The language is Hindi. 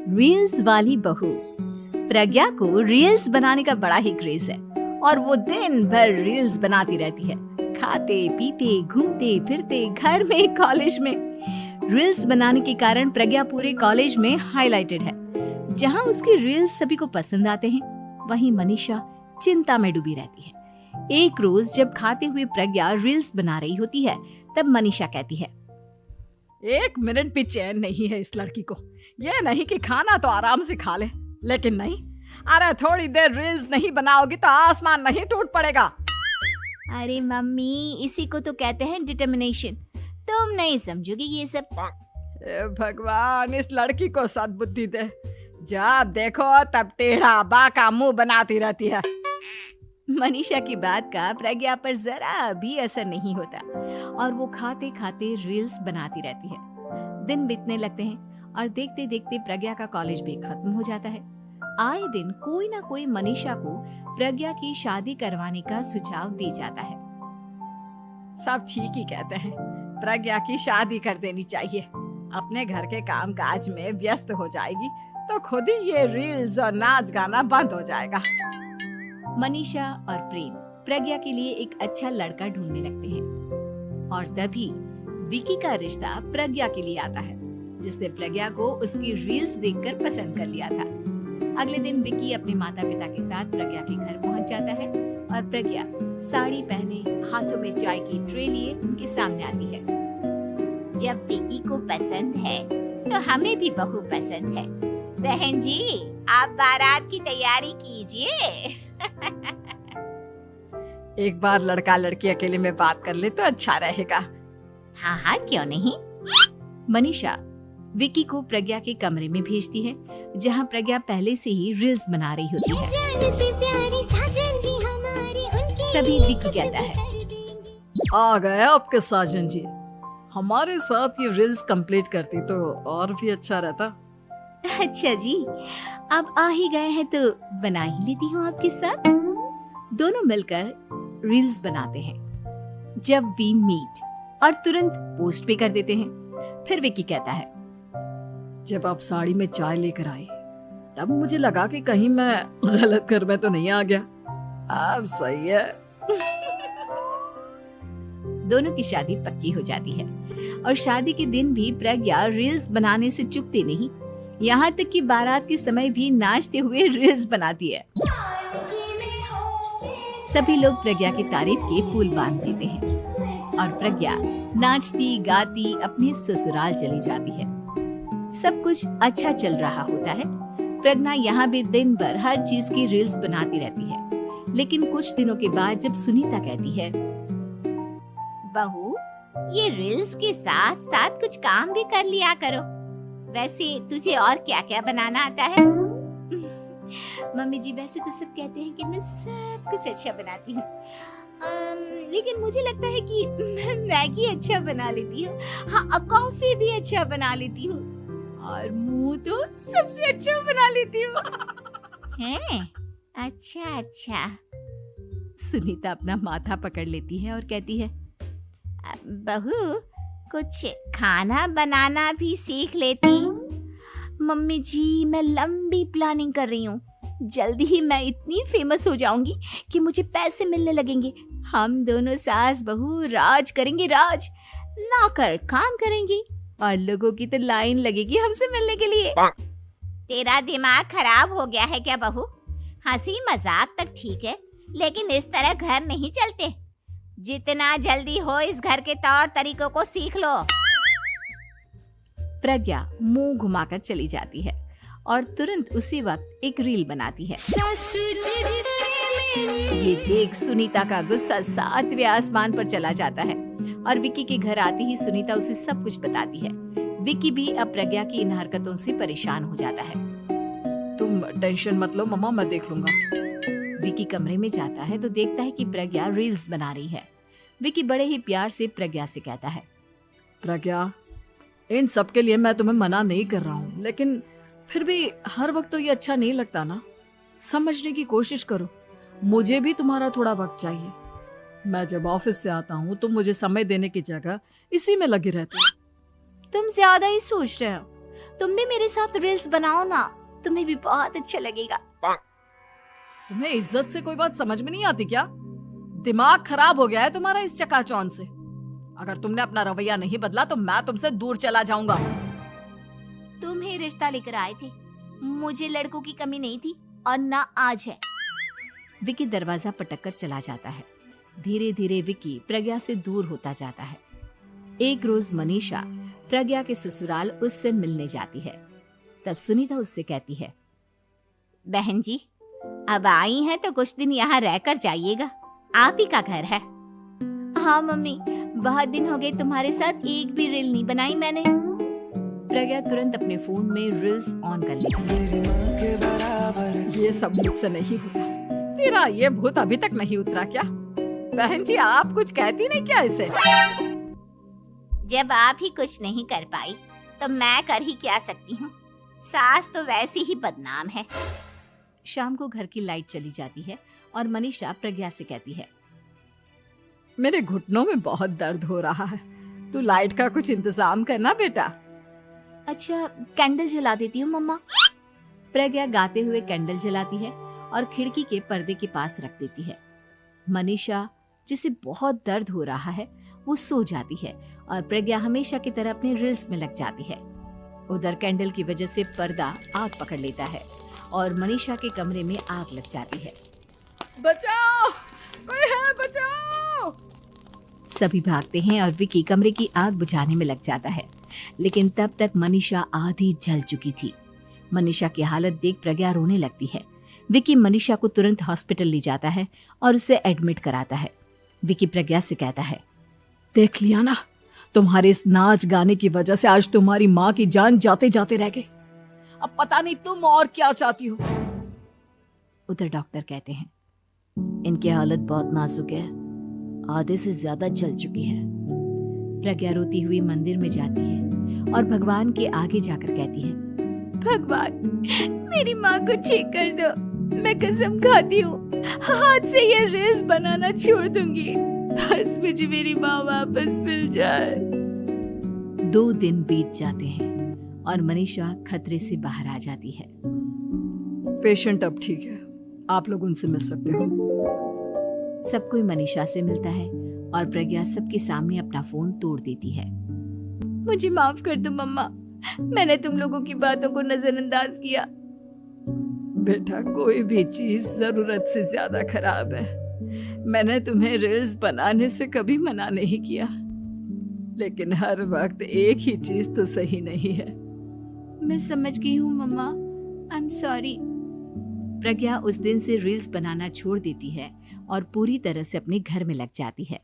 रील्स वाली बहू। प्रज्ञा को रील्स बनाने का बड़ा ही क्रेज है और वो दिन भर रील्स बनाती रहती है। खाते पीते घूमते फिरते घर में कॉलेज में रील्स बनाने के कारण प्रज्ञा पूरे कॉलेज में हाईलाइटेड है। जहां उसकी रील्स सभी को पसंद आते हैं, वहीं मनीषा चिंता में डूबी रहती है। एक रोज जब खाते हुए प्रज्ञा रील्स बना रही होती है, तब मनीषा कहती है, 1 मिनट भी चैन नहीं है इस लड़की को। ये नहीं कि खाना तो आराम से खा ले, लेकिन नहीं, अरे थोड़ी देर रील्स नहीं बनाओगी तो आसमान नहीं टूट पड़ेगा। अरे मम्मी, इसी को तो कहते हैं डिटर्मिनेशन। तुम नहीं समझोगी ये सब। भगवान, इस लड़की को सद्बुद्धि दे। जब देखो तब टेढ़ा बाका मुंह बनाती रहती है। मनीषा की बात का प्रज्ञा पर जरा भी असर नहीं होता और वो खाते खाते रील्स बनाती रहती है। दिन बीतने लगते हैं और देखते देखते प्रज्ञा का कॉलेज भी खत्म हो जाता है। आए दिन कोई ना कोई मनीषा को प्रज्ञा की शादी करवाने का सुझाव दे जाता है। सब ठीक ही कहते हैं, प्रज्ञा की शादी कर देनी चाहिए। अपने घर के काम काज में व्यस्त हो जाएगी तो खुद ही ये रील्स और नाच गाना बंद हो जाएगा। मनीषा और प्रेम प्रज्ञा के लिए एक अच्छा लड़का ढूंढने लगते हैं और तभी विकी का रिश्ता प्रज्ञा के लिए आता है, जिसने प्रज्ञा को उसकी रील्स देखकर पसंद कर लिया था। अगले दिन विकी अपने माता पिता के साथ प्रज्ञा के घर पहुंच जाता है और प्रज्ञा साड़ी पहने हाथों में चाय की ट्रे लिए उनके सामने आती है। जब विकी को पसंद है तो हमें भी बहू पसंद है। बहन जी, आप बारात की तैयारी कीजिए। एक बार लड़का लड़की अकेले में बात कर ले तो अच्छा रहेगा। हाँ हाँ, क्यों नहीं। मनीषा विकी को प्रज्ञा के कमरे में भेजती है, जहां प्रज्ञा पहले से ही रील्स बना रही होती है। तभी विकी कहता है, आ गए आपके साजन जी। हमारे साथ ये रील्स कंप्लीट करती तो और भी अच्छा रहता। अच्छा जी, अब आ ही गए हैं तो बना ही लेती हूँ आपके साथ। दोनों मिलकर रील्स बनाते हैं। जब वी मीट और तुरंत पोस्ट भी कर देते हैं। फिर विकी कहता है, जब आप साड़ी में चाय लेकर आई तब मुझे लगा कि कहीं मैं गलत घर में तो नहीं आ गया। अब सही है। दोनों की शादी पक्की हो जाती है और शादी के दिन भी प्रज्ञा रील्स बनाने से चूकती नहीं। यहाँ तक कि बारात के समय भी नाचते हुए रील्स बनाती है। सभी लोग प्रज्ञा की तारीफ के पुल बांध देते हैं और प्रज्ञा नाचती गाती अपने ससुराल चली जाती है। सब कुछ अच्छा चल रहा होता है। प्रज्ञा यहाँ भी दिन भर हर चीज की रील्स बनाती रहती है। लेकिन कुछ दिनों के बाद जब सुनीता कहती है, बहू, ये रील्स के साथ साथ कुछ काम भी कर लिया करो। वैसे तुझे और क्या क्या बनाना आता है? मम्मी जी, वैसे तो सब कहते हैं कि मैं सब कुछ अच्छा बनाती हूँ, लेकिन मुझे लगता है कि मैं मैगी अच्छा बना लेती हूँ। हाँ, कॉफी भी अच्छा बना लेती हूँ और मुंह तो सबसे अच्छा बना लेती हूँ। हैं? अच्छा अच्छा। सुनीता अपना माथा पकड़ लेती है और कहती है, बहू, कुछ खाना बनाना भी सीख लेती। मम्मी जी, मैं लंबी प्लानिंग कर रही हूँ। जल्दी ही मैं इतनी फेमस हो जाऊंगी कि मुझे पैसे मिलने लगेंगे। हम दोनों सास बहू राज करेंगे, राज। नौकर काम करेंगे और लोगों की तो लाइन लगेगी हमसे मिलने के लिए। तेरा दिमाग खराब हो गया है क्या बहू? हंसी मजाक तक ठीक है, लेकिन इस तरह घर नहीं चलते। जितना जल्दी हो इस घर के तौर तरीकों को सीख लो। प्रज्ञा मुंह घुमाकर चली जाती है और तुरंत उसी वक्त एक रील बनाती है। ये देख सुनीता का गुस्सा 7वें आसमान पर चला जाता है और विकी के घर आती ही सुनीता उसे सब कुछ बताती है। विकी भी अब प्रज्ञा की इन हरकतों से परेशान हो जाता है। तुम टेंशन मत लो मम्मा, मैं देख लूंगा। विकी कमरे में जाता है तो देखता है कि प्रज्ञा रील्स बना रही है। विकी बड़े ही प्यार से प्रज्ञा से कहता है, प्रज्ञा, इन सब के लिए मैं तुम्हें मना नहीं कर रहा हूँ, लेकिन फिर भी हर वक्त तो ये अच्छा नहीं लगता ना। समझने की कोशिश करो, मुझे भी तुम्हारा थोड़ा वक्त चाहिए। मैं जब ऑफिस से आता हूँ तो मुझे समय देने की जगह इसी में लगी रहती है। तुम ज्यादा ही सोच रहे हो। तुम भी मेरे साथ रील्स बनाओ ना, तुम्हें भी बहुत अच्छा लगेगा। तुम्हें इज्जत से कोई बात समझ में नहीं आती क्या? दिमाग खराब हो गया है तुम्हारा इस चकाचौंध से। अगर तुमने अपना रवैया नहीं बदला तो मैं तुमसे दूर चला जाऊंगा। तुम ही रिश्ता लेकर आए थे, मुझे लड़कों की कमी नहीं थी और ना आज है। विकी दरवाजा पटककर चला जाता है। धीरे धीरे विकी प्रज्ञा से दूर होता जाता है। एक रोज मनीषा प्रज्ञा के ससुराल उससे मिलने जाती है। तब सुनीता उससे कहती है, बहन जी, अब आई हैं तो कुछ दिन यहाँ रहकर जाइएगा, आप ही का घर है। हाँ मम्मी, बहुत दिन हो गए तुम्हारे साथ एक भी रील नहीं बनाई मैंने। प्रज्ञा तुरंत अपने फोन में रील्स ऑन कर लेती है। ये सब मुझसे नहीं होता। तेरा ये भूत अभी तक नहीं उतरा क्या? बहन जी, आप कुछ कहती नहीं क्या इसे? जब आप ही कुछ नहीं कर पाई तो मैं कर ही क्या सकती हूँ। सास तो वैसी ही बदनाम है। शाम को घर की लाइट चली जाती है और मनीषा प्रज्ञा से कहती है, मेरे घुटनों में बहुत दर्द हो रहा है, तू लाइट का कुछ इंतजाम करना बेटा। अच्छा, कैंडल जला देती हूँ मम्मा। प्रज्ञा गाते हुए कैंडल जलाती है और खिड़की के पर्दे के पास रख देती है। मनीषा, जिसे बहुत दर्द हो रहा है, वो सो जाती है और प्रज्ञा हमेशा की तरह अपने रील्स में लग जाती है। उधर कैंडल की वजह से पर्दा आग पकड़ लेता है और मनीषा के कमरे में आग लग जाती है। बचाओ, कोई है, बचाओ। सभी भागते हैं और विकी कमरे की आग बुझाने में लग जाता है, लेकिन तब तक मनीषा आधी जल चुकी थी। मनीषा की हालत देख प्रज्ञा रोने लगती है। विकी मनीषा को तुरंत हॉस्पिटल ले जाता है और उसे एडमिट कराता है। विकी प्रज्ञा से कहता है, देख लिया ना, तुम्हारे इस नाच गाने की वजह से आज तुम्हारी माँ की जान जाते जाते रह गई। अब पता नहीं तुम और क्या चाहती हो। उधर डॉक्टर कहते हैं, इनकी हालत बहुत नाजुक है, आधे से ज्यादा जल चुकी है। प्रज्ञा रोती हुई मंदिर में जाती है और भगवान के आगे जाकर कहती है, भगवान, मेरी माँ को ठीक कर दो। मैं कसम खाती हूँ हाथ से ये रील्स बनाना छोड़ दूंगी, बस मुझे मेरी माँ वापस मिल जाए। 2 दिन बीत जाते हैं और मनीषा खतरे से बाहर आ जाती है। पेशेंट अब ठीक है, आप लोग उनसे मिल सकते हो। सब कोई मनीषा से मिलता है और प्रज्ञा सबके सामने अपना फोन तोड़ देती है। मुझे माफ कर दो मम्मा, मैंने तुम लोगों की बातों को नजरअंदाज किया। बेटा, कोई भी चीज जरूरत से ज्यादा खराब है। मैंने तुम्हें रील्स बनाने से कभी मना नहीं किया, लेकिन हर वक्त एक ही चीज तो सही नहीं है। मैं समझ गई हूँ मम्मा, आई एम सॉरी। प्रज्ञा उस दिन से रील्स बनाना छोड़ देती है और पूरी तरह से अपने घर में लग जाती है।